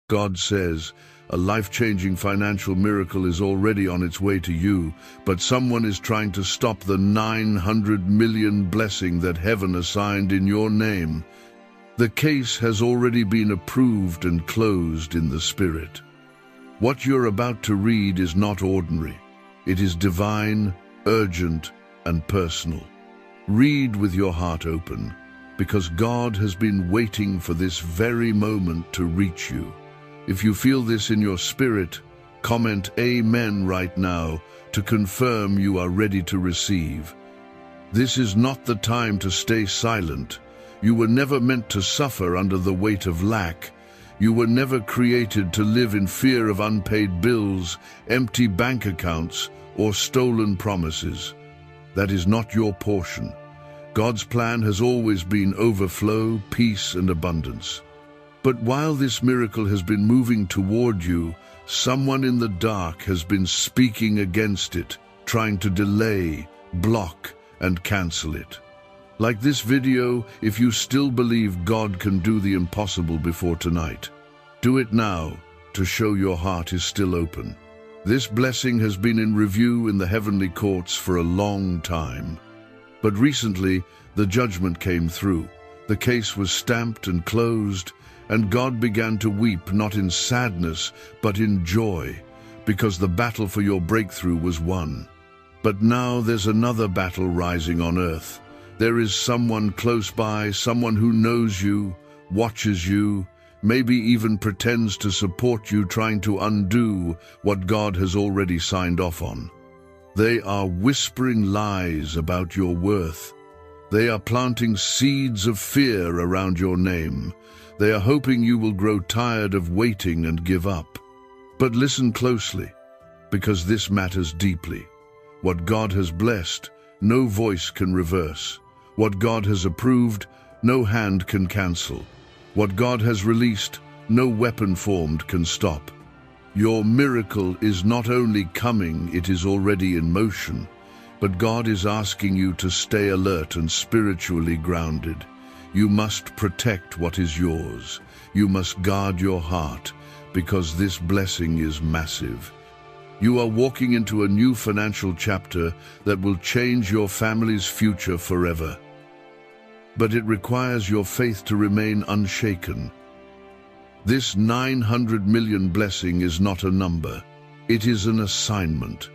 God says, a life-changing financial miracle is already on its way to you, but someone is trying to stop the 900 million blessing that heaven assigned in your name. The case has already been approved and closed in the Spirit. What you're about to read is not ordinary. It is divine, urgent, and personal. Read with your heart open, because God has been waiting for this very moment to reach you. If you feel this in your spirit, comment Amen right now to confirm you are ready to receive. This is not the time to stay silent. You were never meant to suffer under the weight of lack. You were never created to live in fear of unpaid bills, empty bank accounts, or stolen promises. That is not your portion. God's plan has always been overflow, peace, and abundance. But while this miracle has been moving toward you, someone in the dark has been speaking against it, trying to delay, block, and cancel it. Like this video, if you still believe God can do the impossible before tonight, do it now to show your heart is still open. This blessing has been in review in the heavenly courts for a long time. But recently, the judgment came through. The case was stamped and closed, and God began to weep not in sadness, but in joy, because the battle for your breakthrough was won. But now there's another battle rising on earth. There is someone close by, someone who knows you, watches you, maybe even pretends to support you, trying to undo what God has already signed off on. They are whispering lies about your worth. They are planting seeds of fear around your name. They are hoping you will grow tired of waiting and give up. But listen closely, because this matters deeply. What God has blessed, no voice can reverse. What God has approved, no hand can cancel. What God has released, no weapon formed can stop. Your miracle is not only coming, it is already in motion. But God is asking you to stay alert and spiritually grounded. You must protect what is yours. You must guard your heart, because this blessing is massive. You are walking into a new financial chapter that will change your family's future forever. But it requires your faith to remain unshaken. This 900 million blessing is not a number. It is an assignment.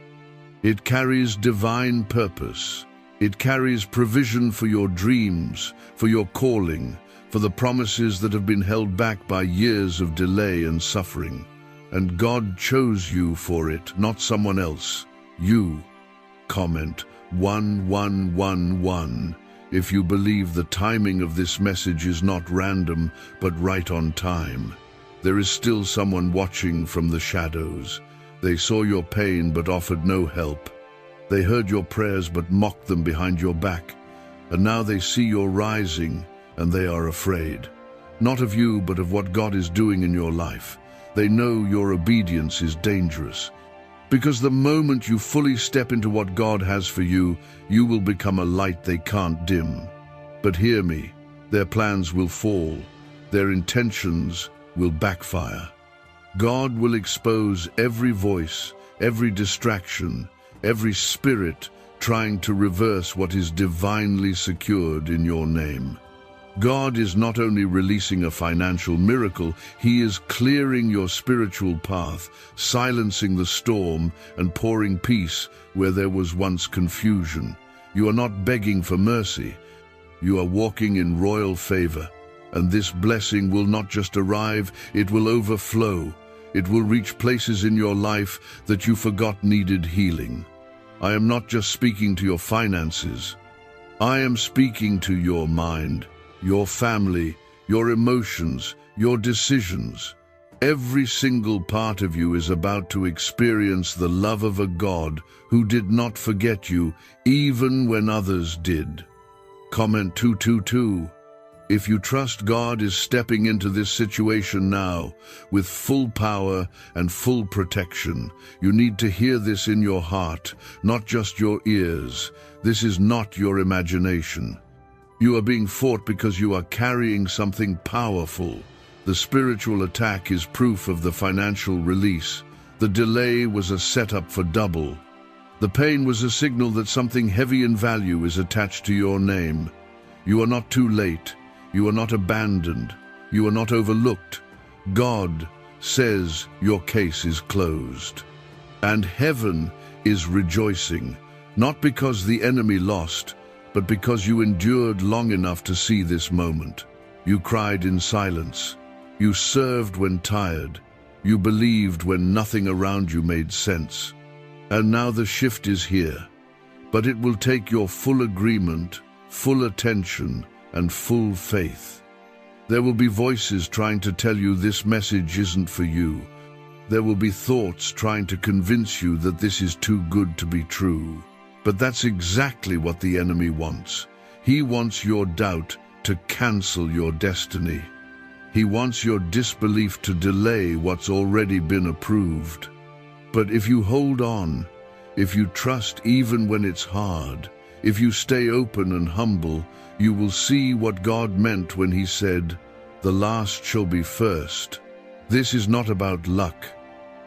It carries divine purpose. It carries provision for your dreams, for your calling, for the promises that have been held back by years of delay and suffering. And God chose you for it, not someone else. You. Comment 1111 if you believe the timing of this message is not random, but right on time. There is still someone watching from the shadows. They saw your pain but offered no help. They heard your prayers but mocked them behind your back. And now they see you're rising, and they are afraid. Not of you, but of what God is doing in your life. They know your obedience is dangerous. Because the moment you fully step into what God has for you, you will become a light they can't dim. But hear me, their plans will fall. Their intentions will backfire. God will expose every voice, every distraction, every spirit trying to reverse what is divinely secured in your name. God is not only releasing a financial miracle, He is clearing your spiritual path, silencing the storm, and pouring peace where there was once confusion. You are not begging for mercy. You are walking in royal favor. And this blessing will not just arrive, it will overflow. It will reach places in your life that you forgot needed healing. I am not just speaking to your finances. I am speaking to your mind, your family, your emotions, your decisions. Every single part of you is about to experience the love of a God who did not forget you, even when others did. Comment 222. If you trust God is stepping into this situation now with full power and full protection, you need to hear this in your heart, not just your ears. This is not your imagination. You are being fought because you are carrying something powerful, The spiritual attack is proof of the financial release. The delay was a setup for double. The pain was a signal that something heavy in value is attached to your name. You are not too late. You are not abandoned. You are not overlooked. God says your case is closed. And heaven is rejoicing, not because the enemy lost, but because you endured long enough to see this moment. You cried in silence. You served when tired. You believed when nothing around you made sense. And now the shift is here. But it will take your full agreement, full attention, and full faith. There will be voices trying to tell you this message isn't for you. There will be thoughts trying to convince you that this is too good to be true. But that's exactly what the enemy wants. He wants your doubt to cancel your destiny. He wants your disbelief to delay what's already been approved. But if you hold on, if you trust even when it's hard, if you stay open and humble, you will see what God meant when He said, "The last shall be first." This is not about luck.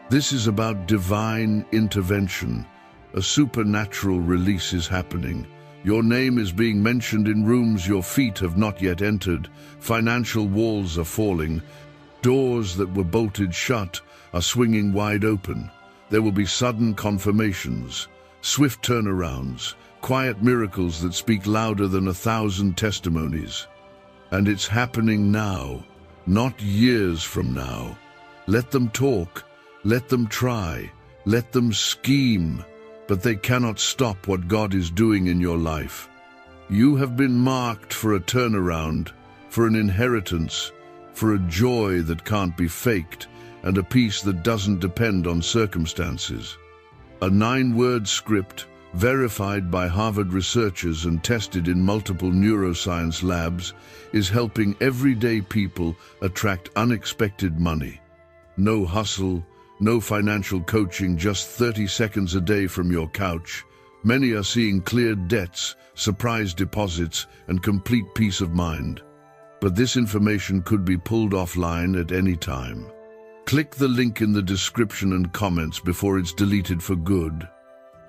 This is about divine intervention. A supernatural release is happening. Your name is being mentioned in rooms your feet have not yet entered. Financial walls are falling. Doors that were bolted shut are swinging wide open. There will be sudden confirmations, swift turnarounds, quiet miracles that speak louder than 1,000 testimonies. And it's happening now, not years from now. Let them talk, let them try, let them scheme, but they cannot stop what God is doing in your life. You have been marked for a turnaround, for an inheritance, for a joy that can't be faked, and a peace that doesn't depend on circumstances. A 9-word script, verified by Harvard researchers and tested in multiple neuroscience labs, is helping everyday people attract unexpected money. No hustle, no financial coaching, just 30 seconds a day from your couch. Many are seeing cleared debts, surprise deposits, and complete peace of mind. But this information could be pulled offline at any time. Click the link in the description and comments before it's deleted for good.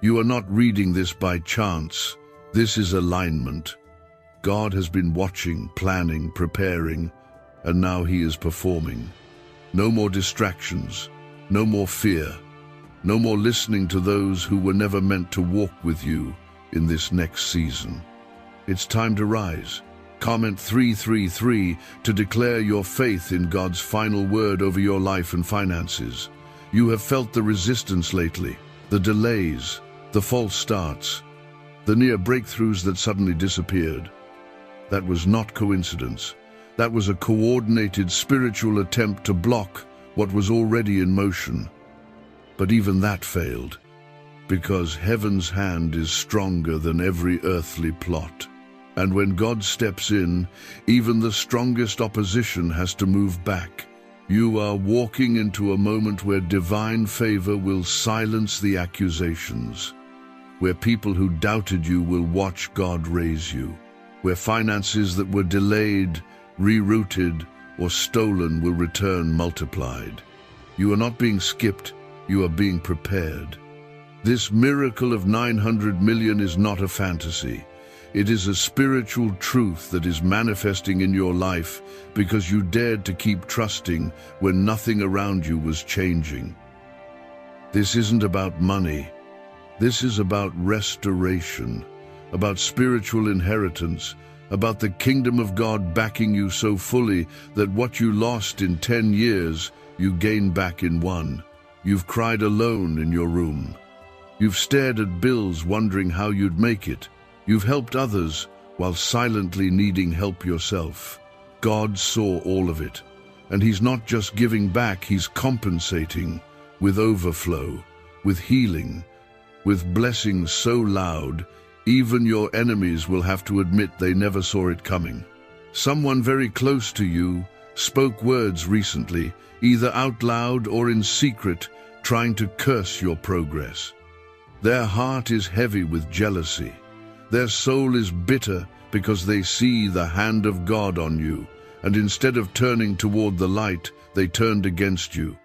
You are not reading this by chance. This is alignment. God has been watching, planning, preparing, and now He is performing. No more distractions. No more fear. No more listening to those who were never meant to walk with you in this next season. It's time to rise. Comment 333 to declare your faith in God's final word over your life and finances. You have felt the resistance lately, the delays, the false starts, the near breakthroughs that suddenly disappeared. That was not coincidence. That was a coordinated spiritual attempt to block what was already in motion. But even that failed, because heaven's hand is stronger than every earthly plot. And when God steps in, even the strongest opposition has to move back. You are walking into a moment where divine favor will silence the accusations, where people who doubted you will watch God raise you, where finances that were delayed, rerouted, or stolen will return multiplied. You are not being skipped, you are being prepared. This miracle of 900 million is not a fantasy. It is a spiritual truth that is manifesting in your life because you dared to keep trusting when nothing around you was changing. This isn't about money. This is about restoration, about spiritual inheritance, about the kingdom of God backing you so fully that what you lost in 10 years, you gain back in 1. You've cried alone in your room. You've stared at bills wondering how you'd make it. You've helped others while silently needing help yourself. God saw all of it, and He's not just giving back, He's compensating with overflow, with healing, with blessings so loud, even your enemies will have to admit they never saw it coming. Someone very close to you spoke words recently, either out loud or in secret, trying to curse your progress. Their heart is heavy with jealousy. Their soul is bitter because they see the hand of God on you, and instead of turning toward the light, they turned against you.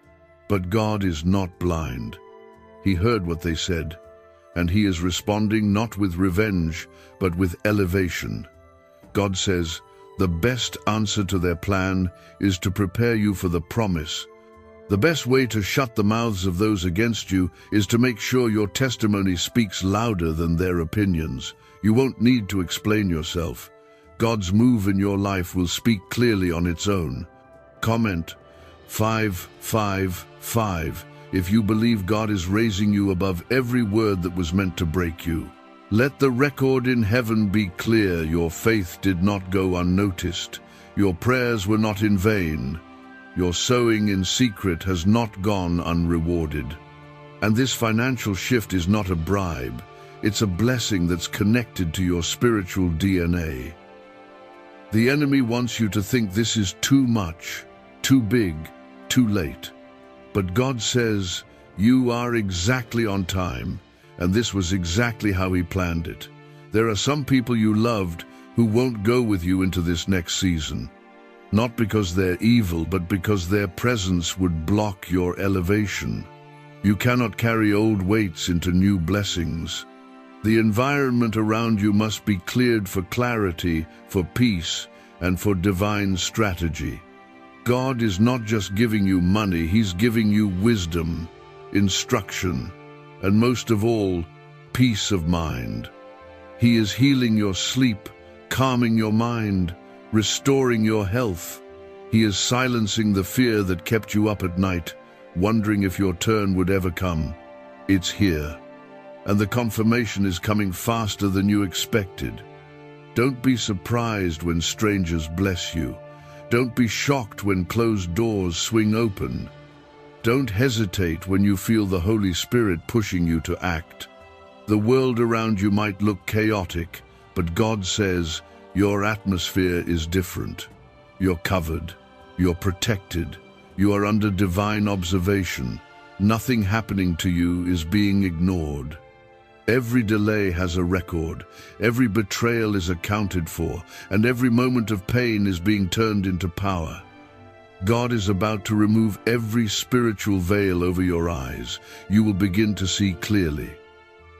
But God is not blind. He heard what they said, and He is responding not with revenge, but with elevation. God says, the best answer to their plan is to prepare you for the promise. The best way to shut the mouths of those against you is to make sure your testimony speaks louder than their opinions. You won't need to explain yourself. God's move in your life will speak clearly on its own. Comment 555 if you believe God is raising you above every word that was meant to break you. Let the record in heaven be clear. Your faith did not go unnoticed. Your prayers were not in vain. Your sowing in secret has not gone unrewarded. And this financial shift is not a bribe. It's a blessing that's connected to your spiritual DNA. The enemy wants you to think this is too much, too big, too late. But God says, you are exactly on time, and this was exactly how He planned it. There are some people you loved who won't go with you into this next season. Not because they're evil, but because their presence would block your elevation. You cannot carry old weights into new blessings. The environment around you must be cleared for clarity, for peace, and for divine strategy. God is not just giving you money, He's giving you wisdom, instruction, and most of all, peace of mind. He is healing your sleep, calming your mind, restoring your health. He is silencing the fear that kept you up at night, wondering if your turn would ever come. It's here, and the confirmation is coming faster than you expected. Don't be surprised when strangers bless you. Don't be shocked when closed doors swing open. Don't hesitate when you feel the Holy Spirit pushing you to act. The world around you might look chaotic, but God says, your atmosphere is different. You're covered. You're protected. You are under divine observation. Nothing happening to you is being ignored. Every delay has a record. Every betrayal is accounted for, and every moment of pain is being turned into power. God is about to remove every spiritual veil over your eyes. You will begin to see clearly.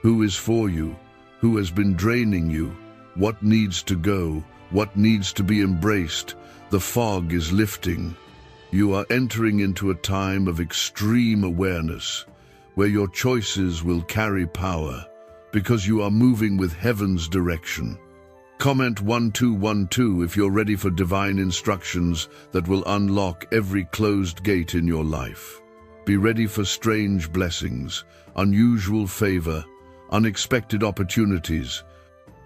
Who is for you? Who has been draining you? What needs to go? What needs to be embraced? The fog is lifting. You are entering into a time of extreme awareness, where your choices will carry power, because you are moving with heaven's direction. Comment 1212 if you're ready for divine instructions that will unlock every closed gate in your life. Be ready for strange blessings, unusual favor, unexpected opportunities,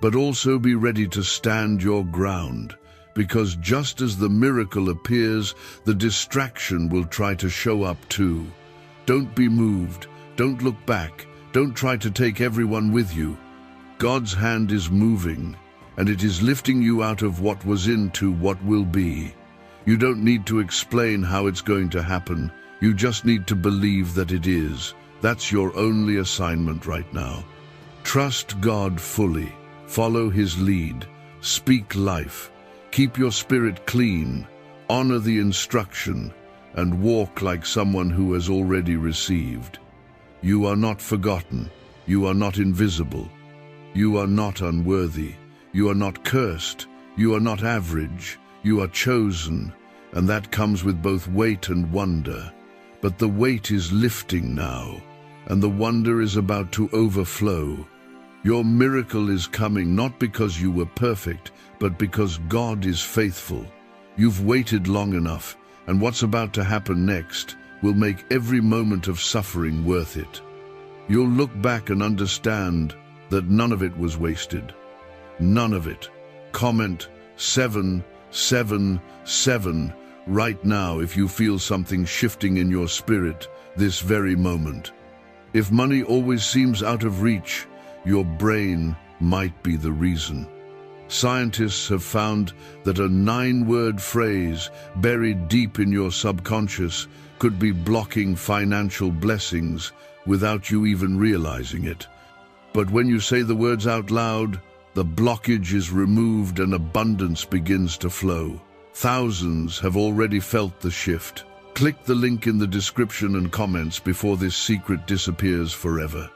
but also be ready to stand your ground, because just as the miracle appears, the distraction will try to show up too. Don't be moved. Don't look back. Don't try to take everyone with you. God's hand is moving, and it is lifting you out of what was into what will be. You don't need to explain how it's going to happen. You just need to believe that it is. That's your only assignment right now. Trust God fully. Follow His lead. Speak life. Keep your spirit clean. Honor the instruction, and walk like someone who has already received. You are not forgotten. You are not invisible. You are not unworthy. You are not cursed. You are not average. You are chosen, and that comes with both weight and wonder. But the weight is lifting now, and the wonder is about to overflow. Your miracle is coming not because you were perfect, but because God is faithful. You've waited long enough, and what's about to happen next will make every moment of suffering worth it. You'll look back and understand that none of it was wasted. None of it. Comment 777 right now if you feel something shifting in your spirit this very moment. If money always seems out of reach, your brain might be the reason. Scientists have found that a 9-word phrase buried deep in your subconscious could be blocking financial blessings without you even realizing it. But when you say the words out loud, the blockage is removed and abundance begins to flow. Thousands have already felt the shift. Click the link in the description and comments before this secret disappears forever.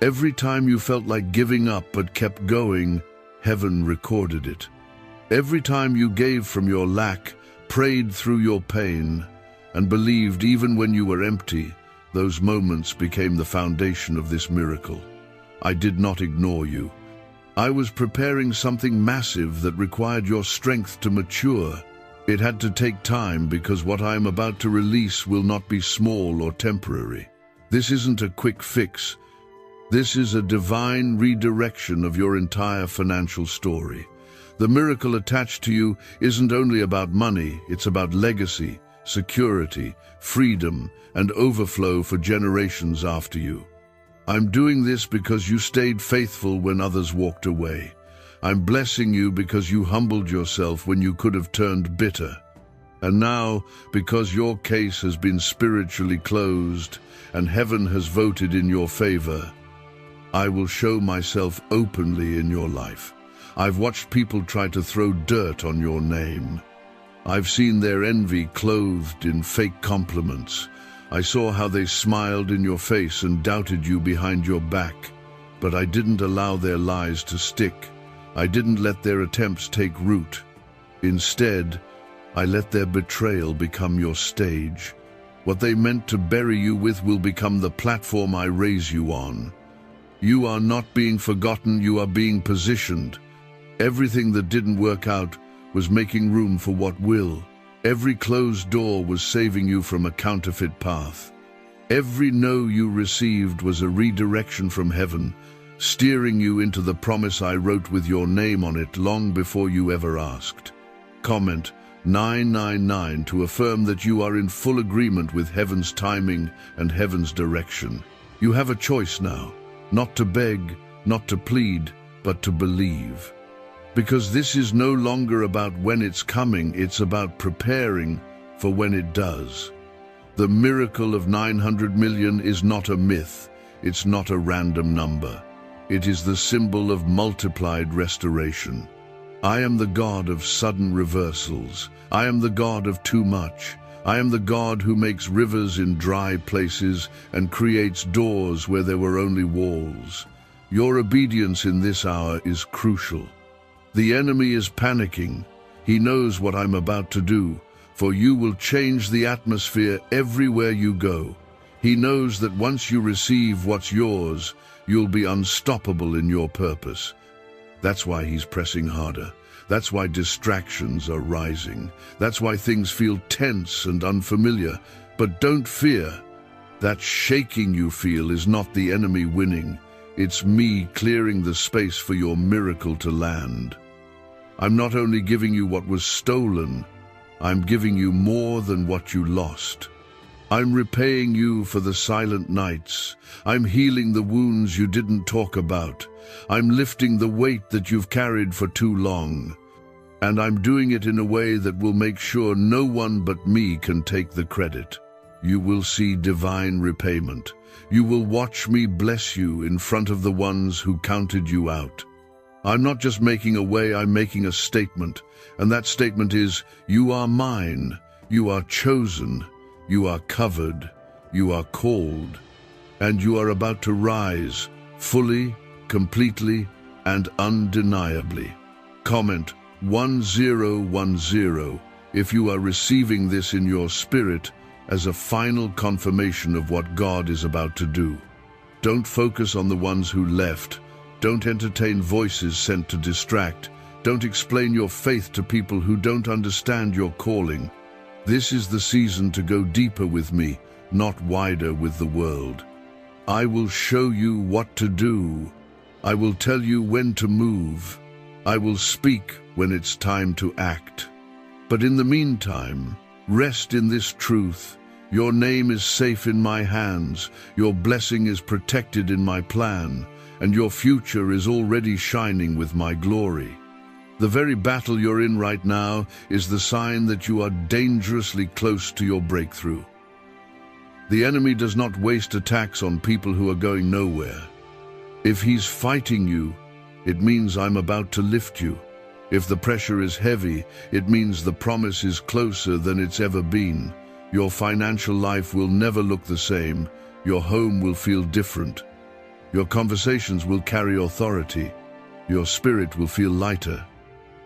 Every time you felt like giving up but kept going, heaven recorded it. Every time you gave from your lack, prayed through your pain, and believed even when you were empty, those moments became the foundation of this miracle. I did not ignore you. I was preparing something massive that required your strength to mature. It had to take time because what I am about to release will not be small or temporary. This isn't a quick fix. This is a divine redirection of your entire financial story. The miracle attached to you isn't only about money, it's about legacy, security, freedom, and overflow for generations after you. I'm doing this because you stayed faithful when others walked away. I'm blessing you because you humbled yourself when you could have turned bitter. And now, because your case has been spiritually closed and heaven has voted in your favor, I will show myself openly in your life. I've watched people try to throw dirt on your name. I've seen their envy clothed in fake compliments. I saw how they smiled in your face and doubted you behind your back. But I didn't allow their lies to stick. I didn't let their attempts take root. Instead, I let their betrayal become your stage. What they meant to bury you with will become the platform I raise you on. You are not being forgotten, you are being positioned. Everything that didn't work out was making room for what will. Every closed door was saving you from a counterfeit path. Every no you received was a redirection from heaven, steering you into the promise I wrote with your name on it long before you ever asked. Comment 999 to affirm that you are in full agreement with heaven's timing and heaven's direction. You have a choice now, not to beg, not to plead, but to believe. Because this is no longer about when it's coming, it's about preparing for when it does. The miracle of 900 million is not a myth, it's not a random number. It is the symbol of multiplied restoration. I am the God of sudden reversals. I am the God of too much. I am the God who makes rivers in dry places and creates doors where there were only walls. Your obedience in this hour is crucial. The enemy is panicking. He knows what I'm about to do, for you will change the atmosphere everywhere you go. He knows that once you receive what's yours, you'll be unstoppable in your purpose. That's why he's pressing harder. That's why distractions are rising. That's why things feel tense and unfamiliar. But don't fear. That shaking you feel is not the enemy winning. It's me clearing the space for your miracle to land. I'm not only giving you what was stolen, I'm giving you more than what you lost. I'm repaying you for the silent nights. I'm healing the wounds you didn't talk about. I'm lifting the weight that you've carried for too long. And I'm doing it in a way that will make sure no one but me can take the credit. You will see divine repayment. You will watch me bless you in front of the ones who counted you out. I'm not just making a way, I'm making a statement. And that statement is, you are mine, you are chosen, you are covered, you are called, and you are about to rise fully, completely, and undeniably. Comment 1010 if you are receiving this in your spirit as a final confirmation of what God is about to do. Don't focus on the ones who left. Don't entertain voices sent to distract. Don't explain your faith to people who don't understand your calling. This is the season to go deeper with me, not wider with the world. I will show you what to do. I will tell you when to move. I will speak when it's time to act. But in the meantime, rest in this truth. Your name is safe in my hands. Your blessing is protected in my plan. And your future is already shining with my glory. The very battle you're in right now is the sign that you are dangerously close to your breakthrough. The enemy does not waste attacks on people who are going nowhere. If he's fighting you, it means I'm about to lift you. If the pressure is heavy, it means the promise is closer than it's ever been. Your financial life will never look the same. Your home will feel different. Your conversations will carry authority. Your spirit will feel lighter.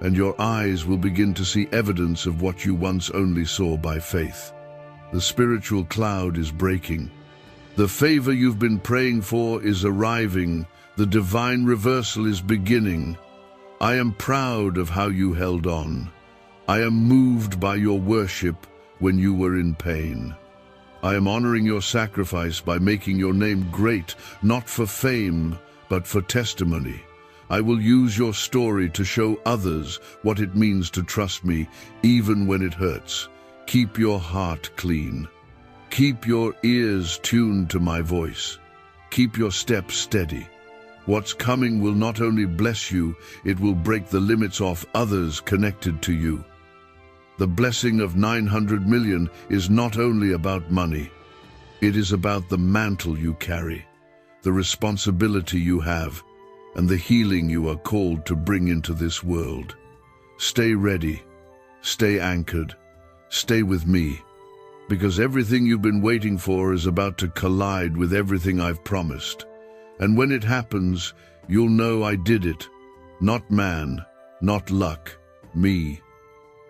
And your eyes will begin to see evidence of what you once only saw by faith. The spiritual cloud is breaking. The favor you've been praying for is arriving. The divine reversal is beginning. I am proud of how you held on. I am moved by your worship when you were in pain. I am honoring your sacrifice by making your name great, not for fame, but for testimony. I will use your story to show others what it means to trust me, even when it hurts. Keep your heart clean. Keep your ears tuned to my voice. Keep your steps steady. What's coming will not only bless you, it will break the limits off others connected to you. The blessing of 900 million is not only about money. It is about the mantle you carry, the responsibility you have, and the healing you are called to bring into this world. Stay ready, stay anchored, stay with me, because everything you've been waiting for is about to collide with everything I've promised. And when it happens, you'll know I did it. Not man, not luck, me.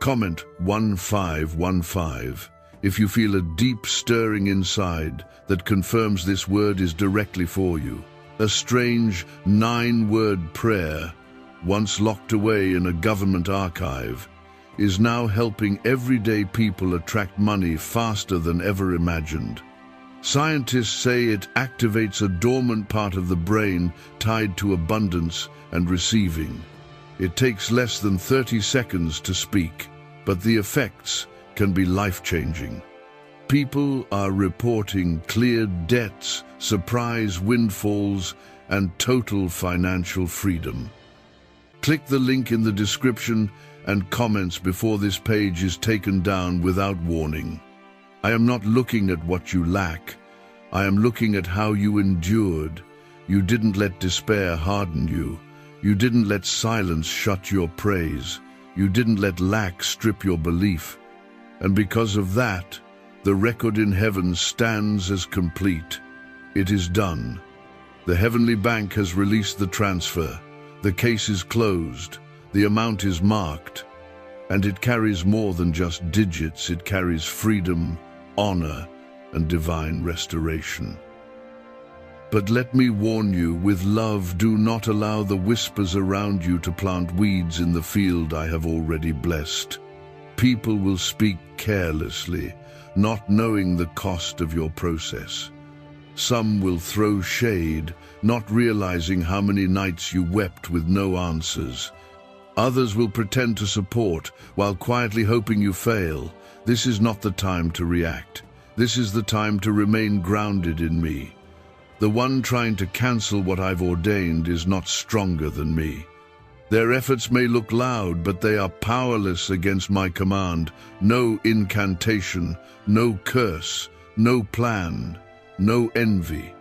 Comment 1515 if you feel a deep stirring inside that confirms this word is directly for you. A strange 9-word prayer, once locked away in a government archive, is now helping everyday people attract money faster than ever imagined. Scientists say it activates a dormant part of the brain tied to abundance and receiving. It takes less than 30 seconds to speak, but the effects can be life-changing. People are reporting cleared debts, surprise windfalls, and total financial freedom. Click the link in the description and comments before this page is taken down without warning. I am not looking at what you lack. I am looking at how you endured. You didn't let despair harden you. You didn't let silence shut your praise. You didn't let lack strip your belief. And because of that, the record in heaven stands as complete. It is done. The heavenly bank has released the transfer. The case is closed. The amount is marked. And it carries more than just digits. It carries freedom, honor, and divine restoration. But let me warn you, with love, do not allow the whispers around you to plant weeds in the field I have already blessed. People will speak carelessly, not knowing the cost of your process. Some will throw shade, not realizing how many nights you wept with no answers. Others will pretend to support while quietly hoping you fail. This is not the time to react. This is the time to remain grounded in me. The one trying to cancel what I've ordained is not stronger than me. Their efforts may look loud, but they are powerless against my command. No incantation, no curse, no plan, no envy.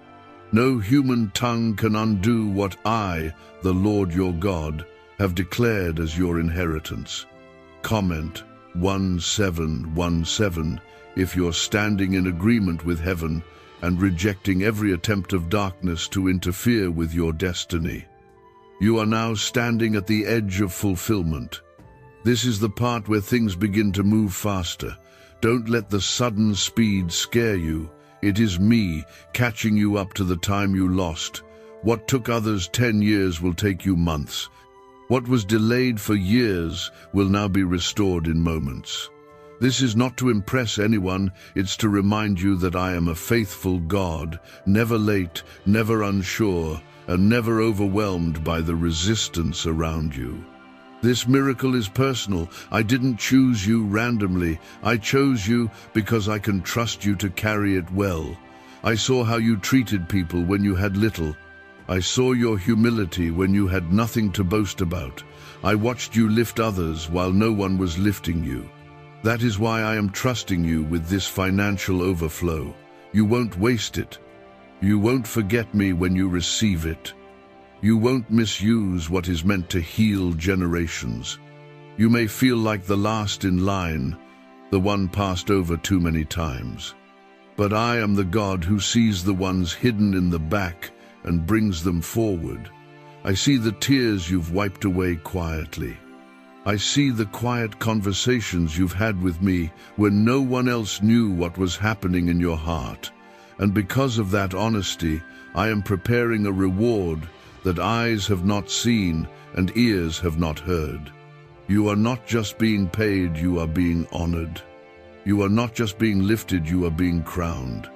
No human tongue can undo what I, the Lord your God, have declared as your inheritance. Comment 1717 if you're standing in agreement with heaven and rejecting every attempt of darkness to interfere with your destiny. You are now standing at the edge of fulfillment. This is the part where things begin to move faster. Don't let the sudden speed scare you. It is me catching you up to the time you lost. What took others 10 years will take you months. What was delayed for years will now be restored in moments. This is not to impress anyone, it's to remind you that I am a faithful God, never late, never unsure, and never overwhelmed by the resistance around you. This miracle is personal. I didn't choose you randomly. I chose you because I can trust you to carry it well. I saw how you treated people when you had little. I saw your humility when you had nothing to boast about. I watched you lift others while no one was lifting you. That is why I am trusting you with this financial overflow. You won't waste it. You won't forget me when you receive it. You won't misuse what is meant to heal generations. You may feel like the last in line, the one passed over too many times. But I am the God who sees the ones hidden in the back and brings them forward. I see the tears you've wiped away quietly. I see the quiet conversations you've had with me when no one else knew what was happening in your heart. And because of that honesty, I am preparing a reward that eyes have not seen and ears have not heard. You are not just being paid, you are being honored. You are not just being lifted, you are being crowned.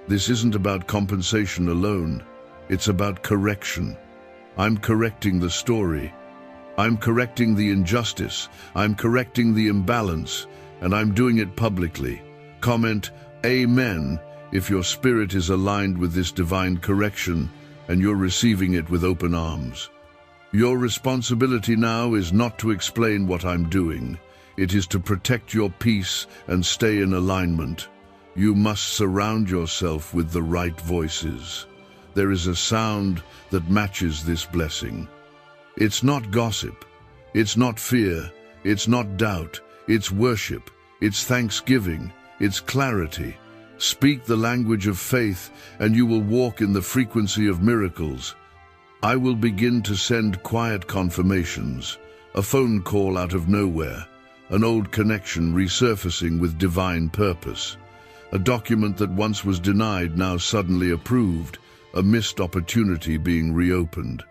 This isn't about compensation alone, it's about correction. I'm correcting the story. I'm correcting the injustice. I'm correcting the imbalance, and I'm doing it publicly. Comment Amen if your spirit is aligned with this divine correction and you're receiving it with open arms. Your responsibility now is not to explain what I'm doing. It is to protect your peace and stay in alignment. You must surround yourself with the right voices. There is a sound that matches this blessing. It's not gossip, it's not fear, it's not doubt, it's worship, it's thanksgiving, it's clarity. Speak the language of faith and you will walk in the frequency of miracles. I will begin to send quiet confirmations, a phone call out of nowhere, an old connection resurfacing with divine purpose, a document that once was denied now suddenly approved, a missed opportunity being reopened.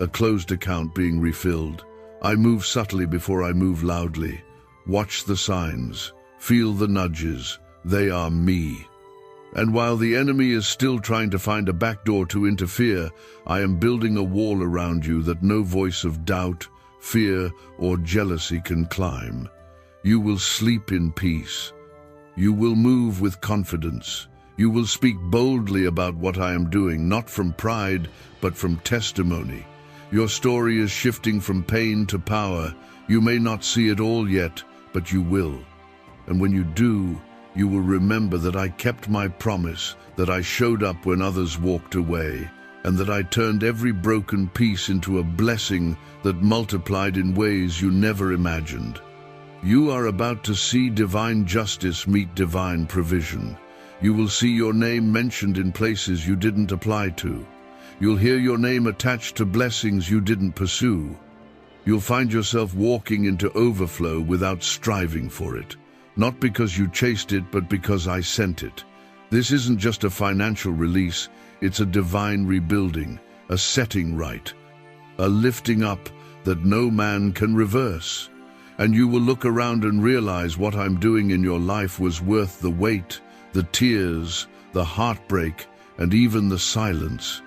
A closed account being refilled. I move subtly before I move loudly. Watch the signs. Feel the nudges. They are me. And while the enemy is still trying to find a backdoor to interfere, I am building a wall around you that no voice of doubt, fear, or jealousy can climb. You will sleep in peace. You will move with confidence. You will speak boldly about what I am doing, not from pride, but from testimony. Your story is shifting from pain to power. You may not see it all yet, but you will. And when you do, you will remember that I kept my promise, that I showed up when others walked away, and that I turned every broken piece into a blessing that multiplied in ways you never imagined. You are about to see divine justice meet divine provision. You will see your name mentioned in places you didn't apply to. You'll hear your name attached to blessings you didn't pursue. You'll find yourself walking into overflow without striving for it. Not because you chased it, but because I sent it. This isn't just a financial release, it's a divine rebuilding, a setting right, a lifting up that no man can reverse. And you will look around and realize what I'm doing in your life was worth the wait, the tears, the heartbreak, and even the silence.